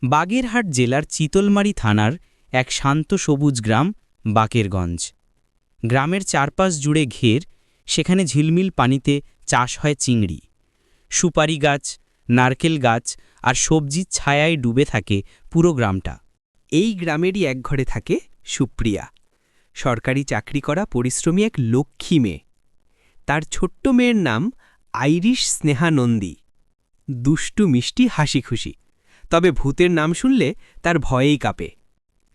বাগেরহাট জেলার চিতলমারী থানার এক শান্ত সবুজ গ্রাম বাকেরগঞ্জ। গ্রামের চারপাশ জুড়ে ঘের, সেখানে ঝিলমিল পানিতে চাষ হয় চিংড়ি। সুপারি গাছ, নারকেল গাছ আর সবজির ছায়ায় ডুবে থাকে পুরো গ্রামটা। এই গ্রামেরই এক ঘরে থাকে সুপ্রিয়া, সরকারি চাকরি করা পরিশ্রমী এক লক্ষ্মী মেয়ে। তার ছোট্ট মেয়ের নাম আইরিশ স্নেহা নন্দী। দুষ্টু মিষ্টি হাসি খুশি, তবে ভূতের নাম শুনলে তার ভয়েই কাঁপে।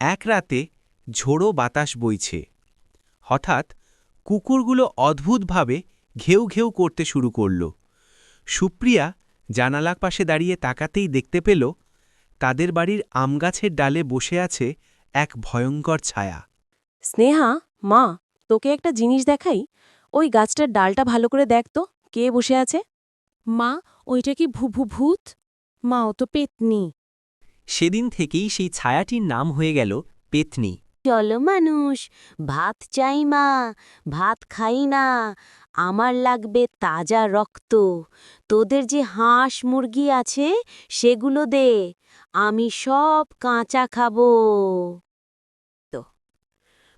এক রাতে ঝোড়ো বাতাস বইছে। হঠাৎ কুকুরগুলো অদ্ভুতভাবে ঘেউ ঘেউ করতে শুরু করল। সুপ্রিয়া জানালার পাশে দাঁড়িয়ে তাকাতেই দেখতে পেল তাদের বাড়ির আমগাছের ডালে বসে আছে এক ভয়ঙ্কর ছায়া। স্নেহা, মা, তোকে একটা জিনিস দেখাই। ওই গাছটার ডালটা ভালো করে দেখ তো, কে বসে আছে। মা, ওইটা কি ভূত? মা, ও তো পেতনি। সেদিন থেকেই সেই ছায়াটির নাম হয়ে গেল পেতনি। চলো মানুষ, ভাত চাই মা, ভাত খাই না, আমার লাগবে তাজা রক্ত। তোদের যে হাঁস মুরগি আছে সেগুলো দে, আমি সব কাঁচা খাবো।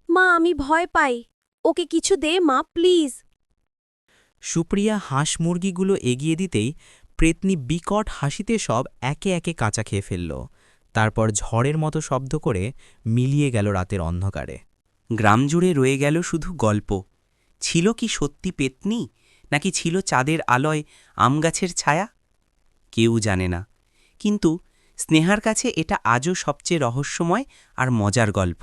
মা, আমি ভয় পাই, ওকে কিছু দে মা, প্লিজ। সুপ্রিয়া হাঁস মুরগিগুলো এগিয়ে দিতেই প্রেতনি বিকট হাসিতে সব একে একে কাঁচা খেয়ে ফেলল। তারপর ঝড়ের মতো শব্দ করে মিলিয়ে গেল রাতের অন্ধকারে। গ্রাম জুড়ে রয়ে গেল শুধু গল্প। ছিল কি সত্যি পেতনি, নাকি ছিল চাঁদের আলোয় আমগাছের ছায়া? কেউ জানে না, কিন্তু স্নেহার কাছে এটা আজও সবচেয়ে রহস্যময় আর মজার গল্প।